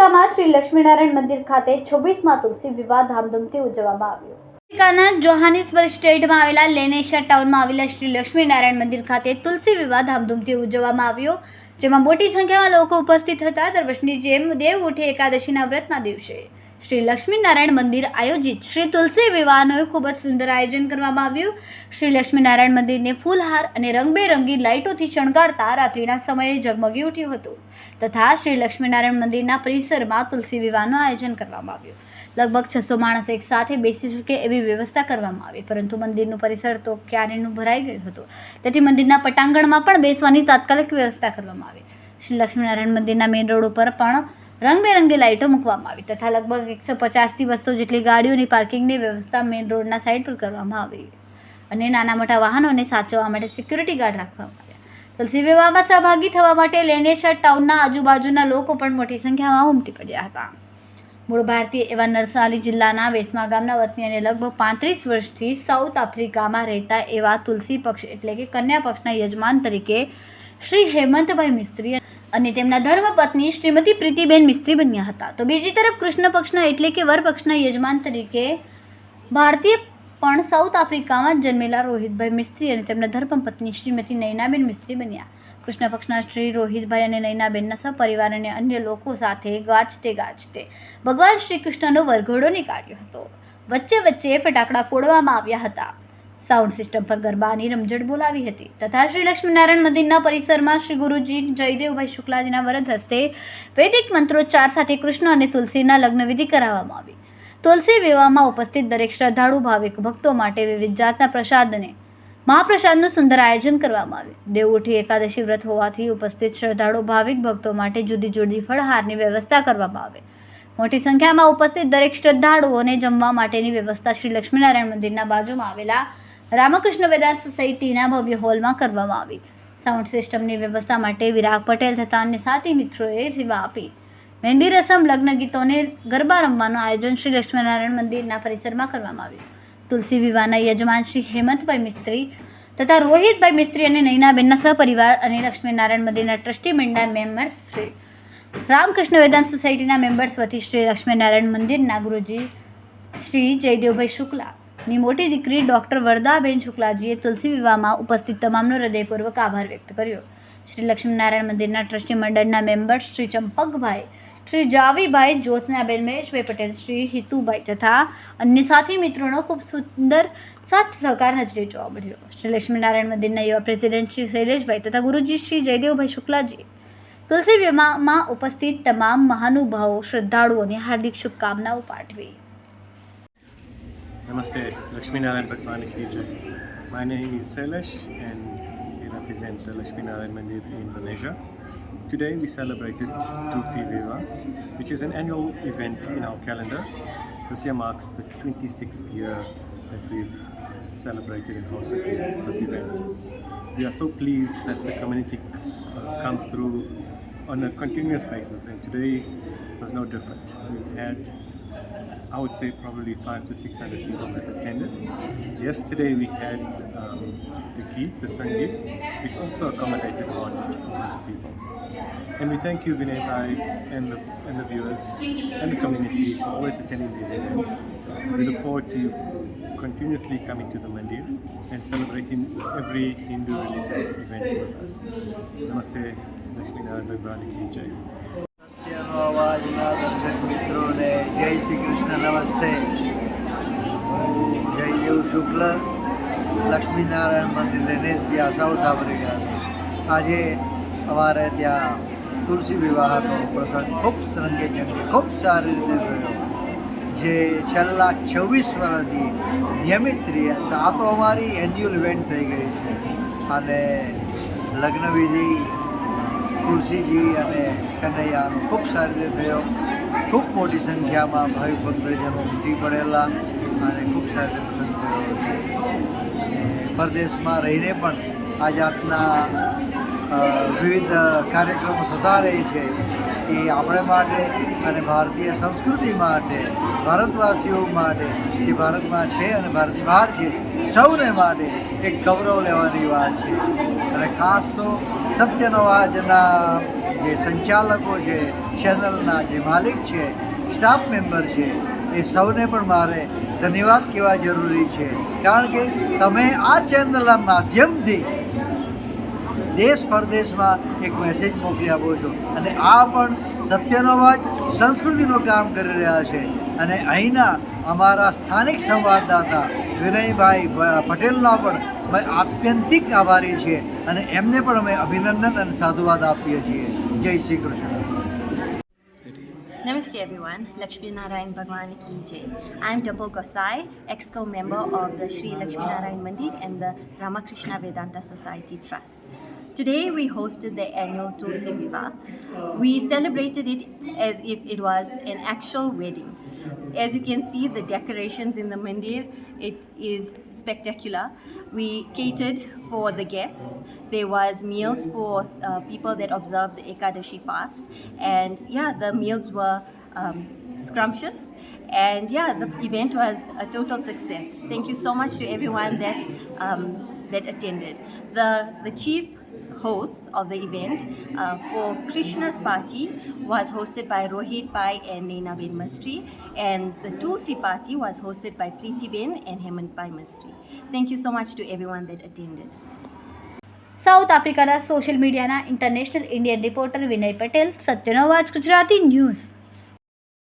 અમેરિકામાં શ્રી લક્ષ્મીનારાયણ મંદિર ખાતે 26મા તુલસી વિવાહ ધામધૂમથી ઉજવવામાં આવ્યો। અમેરિકાના જોહાનિસબર્ગ સ્ટેટમાં આવેલા લેનેશા ટાઉનમાં આવેલા શ્રી લક્ષ્મીનારાયણ મંદિર ખાતે તુલસી વિવાહ ધામધૂમથી ઉજવવામાં આવ્યો, જેમાં મોટી સંખ્યામાં લોકો ઉપસ્થિત હતા। દર વર્ષની જેમ દેવઉઠી એકાદશીના વ્રતના દિવસે શ્રી લક્ષ્મીનારાયણ મંદિર આયોજિત શ્રી તુલસી વિવાહનું ખૂબ જ સુંદર આયોજન કરવામાં આવ્યું। શ્રી લક્ષ્મીનારાયણ મંદિરને ફૂલહાર અને રંગબેરંગી લાઇટોથી શણગારતા રાત્રિના સમયે ઝગમગી ઉઠ્યું હતું તથા શ્રી લક્ષ્મીનારાયણ મંદિરના પરિસરમાં તુલસી વિવાહનું આયોજન કરવામાં આવ્યું। લગભગ 600 માણસ એક સાથે બેસી શકે એવી વ્યવસ્થા કરવામાં આવી, પરંતુ મંદિરનું પરિસર તો ક્યારેનું ભરાઈ ગયું હતું, તેથી મંદિરના પટાંગણમાં પણ બેસવાની તાત્કાલિક વ્યવસ્થા કરવામાં આવી। શ્રી લક્ષ્મીનારાયણ મંદિરના મેઇન રોડ ઉપર પણ રંગબેરંગી લાઇટો મૂકવામાં આવી તથા લગભગ 150થી 200 જેટલી ગાડીઓની પાર્કિંગની વ્યવસ્થા મેઇન રોડના સાઇડ પર કરવામાં આવી અને નાના મોટા વાહનોને સાચવવા માટે સિક્યુરિટી ગાર્ડ રાખવામાં આવ્યા। તુલસી વિવાહમાં સહભાગી થવા માટે લેનેશા ટાઉનના આજુબાજુના લોકો પણ મોટી સંખ્યામાં ઉમટી પડ્યા હતા। મૂળ ભારતીય એવા નરસાલી જિલ્લાના વેસમા ગામના વતની અને લગભગ 35 વર્ષથી સાઉથ આફ્રિકામાં રહેતા એવા તુલસી પક્ષ એટલે કે કન્યા પક્ષના યજમાન તરીકે શ્રી હેમંતભાઈ મિસ્ત્રી અને તેમના ધર્મપત્ની શ્રીમતી પ્રીતિબેન મિસ્ત્રી બન્યા હતા। તો બીજી તરફ કૃષ્ણ પક્ષના એટલે કે વર પક્ષના યજમાન તરીકે ભારતીય પણ સાઉથ આફ્રિકામાં જન્મેલા રોહિતભાઈ મિસ્ત્રી અને તેમના ધર્મપત્ની શ્રીમતી નયનાબેન મિસ્ત્રી બન્યા। કૃષ્ણ પક્ષના શ્રી રોહિતભાઈ અને નયનાબેનના સહપરિવાર અને અન્ય લોકો સાથે ગાજતે ભગવાન શ્રી કૃષ્ણનો વરઘોડો નીકાળ્યો હતો। વચ્ચે ફટાકડા ફોડવામાં આવ્યા હતા, સાઉન્ડ સિસ્ટમ પર ગરબાની રમઝટ બોલાવી હતી તથા શ્રી લક્ષ્મીનારાયણ મંદિરના પરિસરમાં શ્રી ગુરુજી જયદેવભાઈ શુક્લાજીના વરદ હસ્તે વૈદિક મંત્રોચ્ચાર સાથે કૃષ્ણ અને તુલસીના લગ્ન વિધિ કરાવવામાં આવી। તુલસી વિવાહમાં ઉપસ્થિત દરેક શ્રદ્ધાળુ ભાવિક ભક્તો માટે વિવિધ જાતના પ્રસાદ અને મહાપ્રસાદનું સુંદર આયોજન કરવામાં આવ્યું। દેવઉઠી એકાદશી વ્રત હોવાથી ઉપસ્થિત શ્રદ્ધાળુ ભાવિક ભક્તો માટે જુદી જુદી ફળહારની વ્યવસ્થા કરવામાં આવે। મોટી સંખ્યામાં ઉપસ્થિત દરેક શ્રદ્ધાળુઓને જમવા માટેની વ્યવસ્થા શ્રી લક્ષ્મીનારાયણ મંદિરના બાજુમાં આવેલા રામકૃષ્ણ વેદાંત સોસાયટીના ભવ્ય હોલમાં કરવામાં આવી। સાઉન્ડ સિસ્ટમની વ્યવસ્થા માટે વિરાગ પટેલ તથા અન્ય સાથી મિત્રોએ સેવા આપી। મહેંદી રસમ, લગ્ન ગીતોને ગરબા રમવાનું આયોજન શ્રી લક્ષ્મીનારાયણ મંદિરના પરિસરમાં કરવામાં આવ્યું। તુલસી વિવાહના યજમાન શ્રી હેમંતભાઈ મિસ્ત્રી તથા રોહિતભાઈ મિસ્ત્રી અને નયનાબેનના સહપરિવાર અને લક્ષ્મીનારાયણ મંદિરના ટ્રસ્ટી મંડળ મેમ્બર્સ શ્રી રામકૃષ્ણ વેદાંત સોસાયટીના મેમ્બર્સ વતી શ્રી લક્ષ્મીનારાયણ મંદિરના ગુરુજી શ્રી જયદેવભાઈ શુક્લાની મોટી દીકરી ડૉક્ટર વરદાબેન શુક્લાજીએ તુલસી વિવાહમાં ઉપસ્થિત તમામનો હૃદયપૂર્વક આભાર વ્યક્ત કર્યો। શ્રી લક્ષ્મીનારાયણ મંદિરના ટ્રસ્ટી મંડળના મેમ્બર્સ શ્રી ચંપકભાઈ, શ્રી જાવીભાઈ, જ્યોત્સનાબેન, મહેશભાઈ પટેલ, શ્રી હિતુભાઈ તથા અન્ય સાથી મિત્રોનો ખૂબ સુંદર સાથ સહકાર નજરે જોવા મળ્યો। શ્રી લક્ષ્મીનારાયણ મંદિરના યુવા પ્રેસિડેન્ટ શ્રી શૈલેષભાઈ તથા ગુરુજી શ્રી જયદેવભાઈ શુક્લાજી તુલસી વિવાહમાં ઉપસ્થિત તમામ મહાનુભાવો શ્રદ્ધાળુઓને હાર્દિક શુભકામનાઓ પાઠવી। Namaste, Lakshmi Narayan Bhagwan ki jai. My name is Sailesh and we represent the Lakshmi Narayan Mandir in Malaysia. Today we celebrated Tulsi Viva, which is an annual event in our calendar. This year marks the 26th year that we've celebrated and hosted this event. We are so pleased that the community comes through on a continuous basis, and today was no different. We've had, I would say, probably 500 to 600 people that attended. Yesterday we had the Geet, the Sangeet, which also accommodated about 400 people. And we thank you, Vinay Bhai, and the viewers and the community for always attending these events. We look forward to you continuously coming to the Mandir and celebrating every Hindu religious event with us. Namaste, Lakshmi Narayan Bhagwan ki jai. અવાજના દર્શક મિત્રોને જય શ્રી કૃષ્ણ, નમસ્તે। જયદેવ શુક્લ, લક્ષ્મીનારાયણ મંદિર લેનેશિયા, south Africa. આજે અમારે ત્યાં તુલસી વિવાહનો પ્રસંગ ખૂબ રંગેચંગે ખૂબ સારી રીતે થયો, જે છેલ્લા 26 વર્ષથી નિયમિત રહી। આ તો અમારી એન્યુઅલ ઇવેન્ટ થઈ ગઈ છે અને લગ્નવિધિ તુલસીજી અને કનૈયાનો ખૂબ સારી રીતે થયો। ખૂબ મોટી સંખ્યામાં ભાવિ ભક્તજનો ઉમટી પડેલા અને ખૂબ સારી રીતે પ્રસંગ થયો છે। પરદેશમાં રહીને પણ આ જાતના વિવિધ કાર્યક્રમો થતા રહે છે એ આપણે માટે અને ભારતીય સંસ્કૃતિ માટે, ભારતવાસીઓ માટે, જે ભારતમાં છે અને ભારતની બહાર છે, સૌને માટે એક ગૌરવ લેવાની વાત છે। અને ખાસ તો સત્યનો આજના જે સંચાલકો છે, ચેનલના જે માલિક છે, સ્ટાફ મેમ્બર છે, એ સૌને પણ મારે ધન્યવાદ કહેવા જરૂરી છે. કારણ કે તમે આ ચેનલના માધ્યમથી દેશ પરદેશમાં એક મેસેજ મોકલી આપો છો અને આ પણ સત્યનો અવાજ સંસ્કૃતિનું કામ કરી રહ્યા છે. અને અહીંના અમારા સ્થાનિક સંવાદદાતા વિનયભાઈ પટેલના પણ અમે આત્યંતિક આભારી છીએ અને એમને પણ અમે અભિનંદન અને સાધુવાદ આપીએ છીએ. જય Shri Krishna. Namaste everyone, Lakshmi Narayan Bhagwan Ki Jai. I am Dimple Gosai, ex-co member of the Sri Lakshmi Narayan Mandir and the Ramakrishna Vedanta Society Trust. Today we hosted the annual Tulsi Viva. We celebrated it as if it was an actual wedding. As you can see, the decorations in the mandir, it is spectacular. We catered for the guests. There was meals for people that observed the Ekadashi fast, and yeah, the meals were scrumptious, and yeah, the event was a total success. Thank you so much to everyone that attended. The chief hosts of the event for Krishna's party was hosted by Rohit Pai and Naina Ben Mastri, and the Tulsi party was hosted by Preeti Ben and Hemant Pai Mastri. Thank you so much to everyone that attended. South આફ્રિકાના social મીડિયાના international Indian reporter વિનય પટેલ, સત્યનો અવાજ Gujarati news.